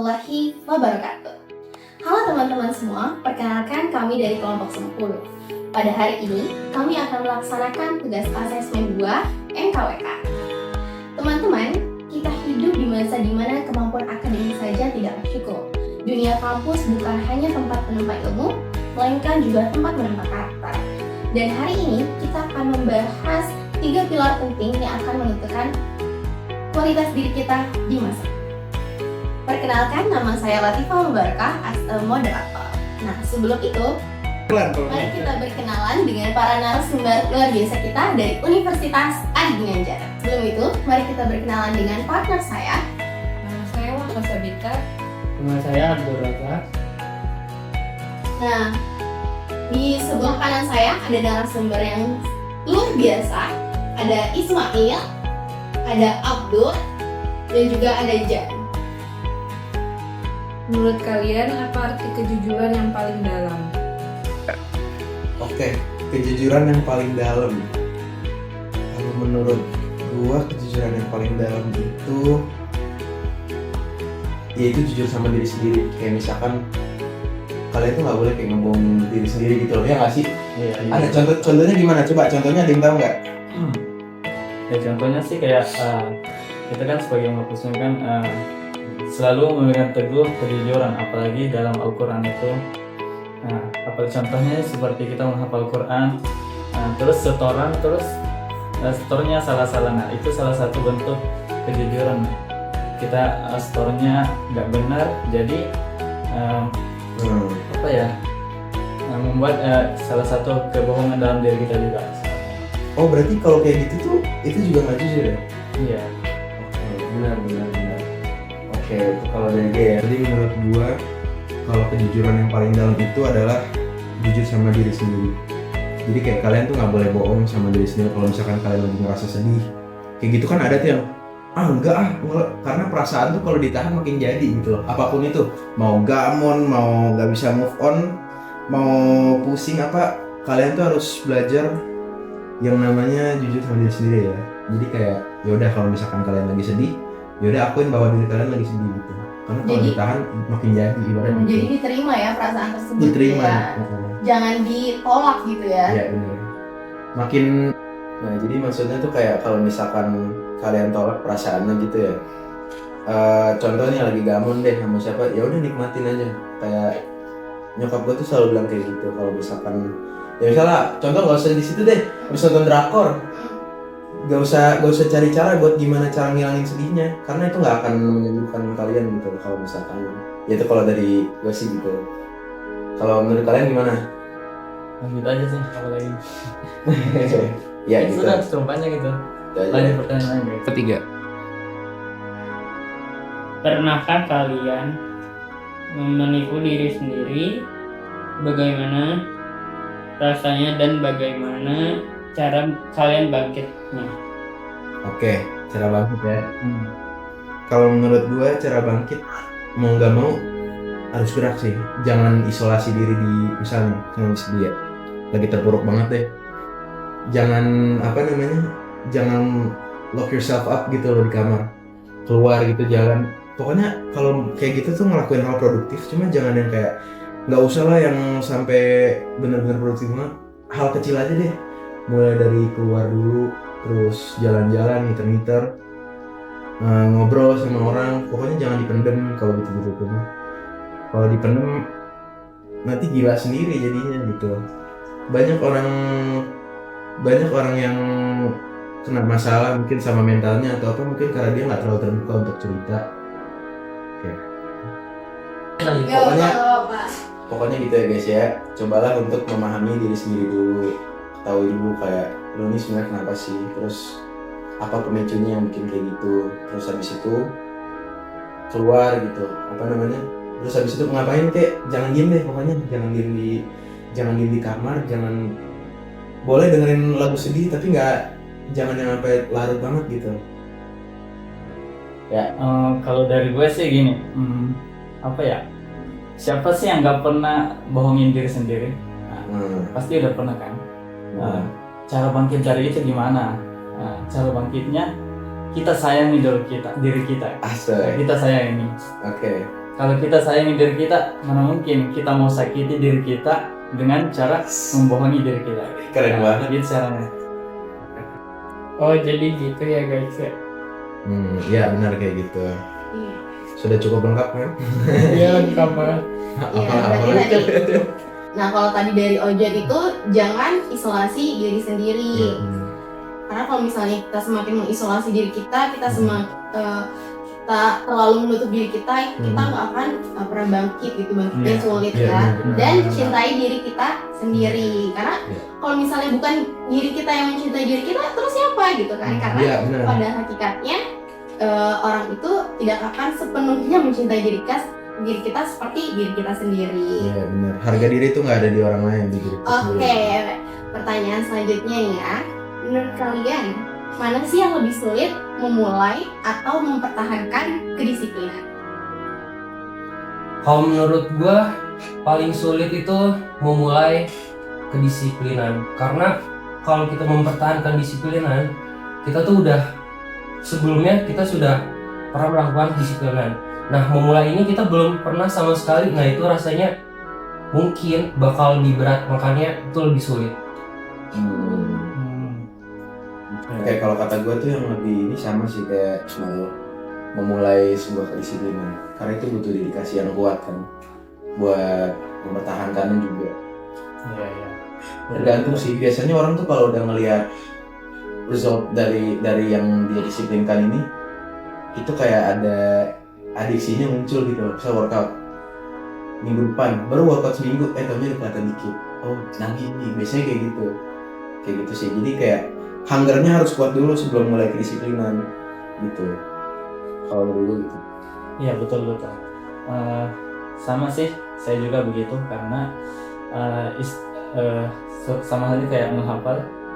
warahmatullahi wabarakatuh. Halo teman-teman semua, perkenalkan kami dari kelompok 10. Pada hari ini, kami akan melaksanakan tugas asesmen 2 NKWK. Teman-teman, kita hidup di masa di mana kemampuan akademik saja tidak cukup. Dunia kampus bukan hanya tempat menimba ilmu, melainkan juga tempat menimba karakter. Dan hari ini, kita akan membahas 3 pilar penting yang akan menentukan kualitas diri kita di masa. Perkenalkan, nama saya Latifah Mubarakah as a moderator. Nah, sebelum itu, mari kita berkenalan dengan para narasumber luar biasa kita dari Universitas Adi Ginanjar. Sebelum itu, mari kita berkenalan dengan partner saya. Nama saya Wahyu Sabita. Nama saya Abdul Razak. Nah, di sebelah kanan saya ada narasumber yang luar biasa. Ada Ismail, ada Abdul, dan juga ada Jan. Menurut kalian, apa arti kejujuran yang paling dalam? Oke, kejujuran yang paling dalam. Kalau menurut gua kejujuran yang paling dalam itu yaitu jujur sama diri sendiri. Kayak misalkan kalian tuh nggak boleh kayak ngebohongin diri sendiri gitu loh, ya nggak sih? Iya. Ada contohnya gimana? Coba contohnya ada yang tahu nggak? Ya contohnya sih kayak kita kan sebagai umat muslim kan selalu memegang teguh kejujuran, apalagi dalam Al-Quran itu. Nah, apa contohnya seperti kita menghafal Quran, terus setoran, terus setornya salah-salah. Nah, itu salah satu bentuk kejujuran. Kita setornya nggak benar, jadi apa ya, membuat salah satu kebohongan dalam diri kita juga. Oh, berarti kalau kayak gitu tuh itu juga nggak jujur ya? Iya. Benar. Oke, itu kalau dari dia ya. Jadi menurut gua, kalau kejujuran yang paling dalam itu adalah jujur sama diri sendiri. Jadi kayak kalian tuh nggak boleh bohong sama diri sendiri. Kalau misalkan kalian lagi ngerasa sedih, kayak gitu kan ada tuh yang karena perasaan tuh kalau ditahan makin jadi gitu loh. Apapun itu, mau gamon, mau nggak bisa move on, mau pusing apa, kalian tuh harus belajar yang namanya jujur sama diri sendiri ya. Jadi kayak yaudah kalau misalkan kalian lagi sedih, yaudah akuin bahwa diri kalian lagi sedih gitu. Karena kalau ditahan makin jadi ibaratnya. Jadi diterima ya perasaan tersebut. Diterima. Ya. Jangan ditolak gitu ya. Iya benar. Nah jadi maksudnya tuh kayak kalau misalkan kalian tolak perasaannya gitu ya. Contohnya lagi gamon deh sama siapa, ya udah nikmatin aja. Kayak nyokap gue tuh selalu bilang kayak gitu. Kalau misalkan ya misalnya contoh nggak usah di situ deh, bisa nonton drakor. Gak usah cari cara buat gimana cara ngilangin sedihnya, karena itu nggak akan menyembuhkan kalian gitu kalau misalkan ya itu kalau dari gue sih gitu. Kalau menurut kalian gimana? Lanjut aja sih, apalagi. Ya gitu. Sudah cukup banyak gitu. Lanjut pertanyaan lagi. Ketiga. Pernahkah kalian menipu diri sendiri? Bagaimana rasanya dan bagaimana cara kalian bangkitnya? Oke, cara bangkit ya. Kalau menurut gue cara bangkit mau nggak mau harus gerak sih. Jangan isolasi diri di misalnya dia lagi terpuruk banget deh. Jangan jangan lock yourself up gitu loh di kamar. Keluar gitu jalan. Pokoknya kalau kayak gitu tuh ngelakuin hal produktif. Cuma jangan yang kayak nggak usah lah yang sampai benar-benar produktif banget. Hal kecil aja deh. Mulai dari keluar dulu, terus jalan-jalan, ngiter-ngiter, ngobrol sama orang. Pokoknya jangan dipendem kalau gitu-gitu tuh. Kalau dipendem nanti gila sendiri jadinya gitu. Banyak orang yang kena masalah mungkin sama mentalnya atau apa, mungkin karena dia nggak terlalu terbuka untuk cerita. Oke. Pokoknya gitu ya guys ya. Cobalah untuk memahami diri sendiri dulu. Tahu dulu kayak lu ini sebenarnya kenapa sih, terus apa pemicunya yang bikin kayak gitu, terus habis itu keluar gitu, terus habis itu ngapain kayak jangan diem deh, pokoknya jangan diem di kamar, jangan boleh dengerin lagu sedih tapi jangan yang sampai larut banget gitu ya. Kalau dari gue sih gini, siapa sih yang nggak pernah bohongin diri sendiri? Pasti udah pernah kan. Cara bangkit dari itu gimana? Cara bangkitnya kita sayangi diri kita. Asik. Kita sayangi. Oke. kalau kita sayangi diri kita, mana mungkin kita mau sakiti diri kita dengan cara membohongi diri kita. Keren banget. Gitu caranya. Oh jadi gitu ya guys ya. Ya benar kayak gitu. Iya. Sudah cukup lengkap kan? Iya lengkap banget. Iya, berarti tadi. Nah, kalau tadi dari Ojan itu jangan isolasi diri sendiri. Karena kalau misalnya kita semakin mengisolasi diri kita semakin kita terlalu menutup diri kita nggak akan pernah bangkit gitu, bangkitnya Iya. sulit Iya, ya. benar. Dan cintai diri kita sendiri. Karena Iya. kalau misalnya bukan diri kita yang mencintai diri kita, terus siapa gitu kan? Karena Iya benar. pada hakikatnya orang itu tidak akan sepenuhnya mencintai diri kita seperti diri kita sendiri. Iya benar. Harga diri itu nggak ada di orang lain, di diri kita Oke, sendiri. pertanyaan selanjutnya nih ya. Menurut kalian, mana sih yang lebih sulit memulai atau mempertahankan kedisiplinan? Kalau menurut gua paling sulit itu memulai kedisiplinan, karena kalau kita mempertahankan disiplinan, kita tuh udah sebelumnya kita sudah pernah melakukan kedisiplinan. Nah, memulai ini kita belum pernah sama sekali. Nah, itu rasanya mungkin bakal lebih berat, makanya itu lebih sulit. Kayak kalau kata gue tuh yang lebih ini sama sih kayak mau memulai sebuah kedisiplinan, karena itu butuh dedikasi yang kuat kan buat mempertahankannya juga. Iya, iya. Tergantung sih, biasanya orang tuh kalau udah ngelihat result dari yang dia disiplinkan ini, itu kayak ada adiksinya muncul gitu loh. Bisa workout minggu depan, baru workout seminggu, tahunnya udah kelihatan dikit, oh nagih nih, biasanya kayak gitu sih. Jadi kayak hungernya harus kuat dulu sebelum mulai kedisiplinan gitu. Kalau dulu gitu. Iya betul. Sama sih, saya juga begitu karena sama halnya kayak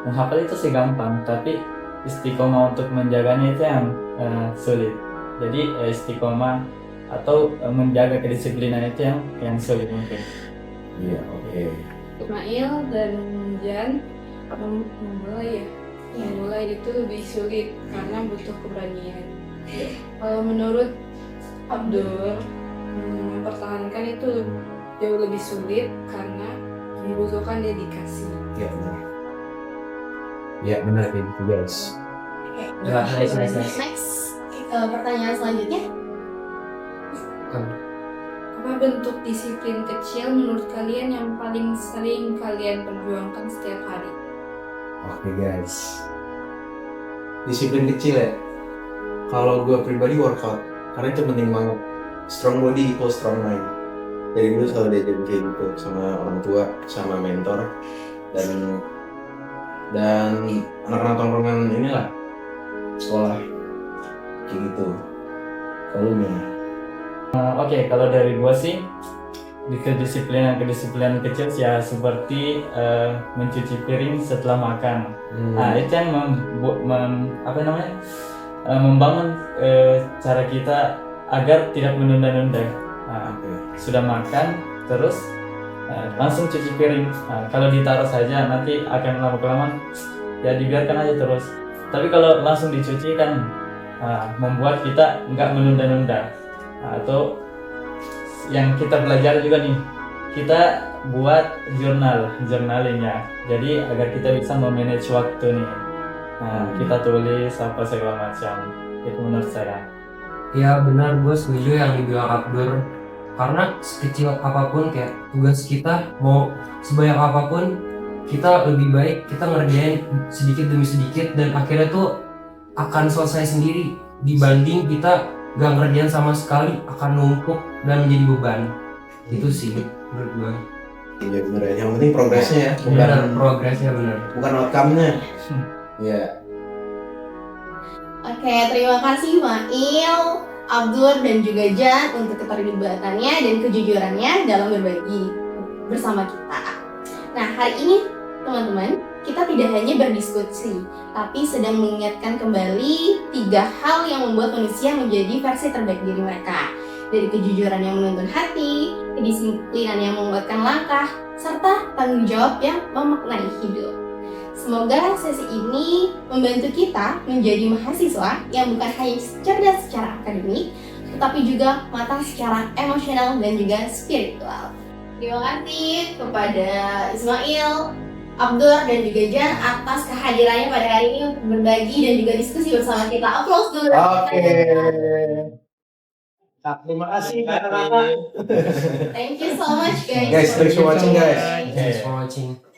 menghafal itu sih gampang, tapi istiqomah untuk menjaganya itu yang sulit. Jadi istiqomah atau menjaga kedisiplinan itu yang sulit mungkin. Iya, oke. Ismail dan Jan memulai ya. Memulai itu lebih sulit karena butuh keberanian. Kalau menurut Abdur, mempertahankan itu jauh lebih sulit karena membutuhkan dedikasi. Iya benar. Iya benar kayak gitu guys. Next, pertanyaan selanjutnya. Apa bentuk disiplin kecil menurut kalian yang paling sering kalian perjuangkan setiap hari? Oke guys. Disiplin kecil ya. Kalau gue pribadi workout, karena itu penting banget. Strong body equals strong mind. Dari dulu selalu diajarin kayak gitu sama orang tua, sama mentor, dan anak-anak tongkrongan inilah sekolah kayak gitu. Kalau gimana? Oke, kalau dari gua sih di kedisiplinan kecil sih ya seperti mencuci piring setelah makan. Nah, itu yang membangun cara kita agar tidak menunda-nunda. Nah, sudah makan terus langsung cuci piring. Nah, kalau ditaruh saja nanti akan lama-kelamaan ya dibiarkan aja terus. Tapi kalau langsung dicuci kan membuat kita nggak menunda-nunda. Atau yang kita belajar juga nih, kita buat journaling ya. Jadi agar kita bisa memanage waktu nih. Nah, kita tulis apa segala macam. Itu menurut saya. Ya benar, gue setuju yang dibilang Abdur. Karena sekecil apapun kayak tugas kita, mau sebanyak apapun, kita lebih baik kita ngerjain sedikit demi sedikit dan akhirnya tuh akan selesai sendiri dibanding kita gak ngerjain sama sekali, akan numpuk dan menjadi beban. Itu sih menurut gue. Iya benar ya. Yang penting progresnya ya, Benar, progresnya benar. bukan outcome-nya. Iya. Oke, terima kasih Mail, Abdur dan juga Jan untuk keterlibatannya dan kejujurannya dalam berbagi bersama kita. Nah, hari ini teman-teman, kita tidak hanya berdiskusi, tapi sedang mengingatkan kembali 3 hal yang membuat manusia menjadi versi terbaik diri mereka. Dari kejujuran yang menuntun hati, kedisiplinan yang menguatkan langkah, serta tanggung jawab yang memaknai hidup. Semoga sesi ini membantu kita menjadi mahasiswa yang bukan hanya cerdas secara akademik, tetapi juga matang secara emosional dan juga spiritual. Terima kasih kepada Ismail, Abdur, dan juga Jan atas kehadirannya pada hari ini untuk berbagi dan juga diskusi bersama kita. Applause dulu. Oke. Terima kasih anak-anak. Thank you so much guys. Guys, thanks for watching, guys. Thanks for watching.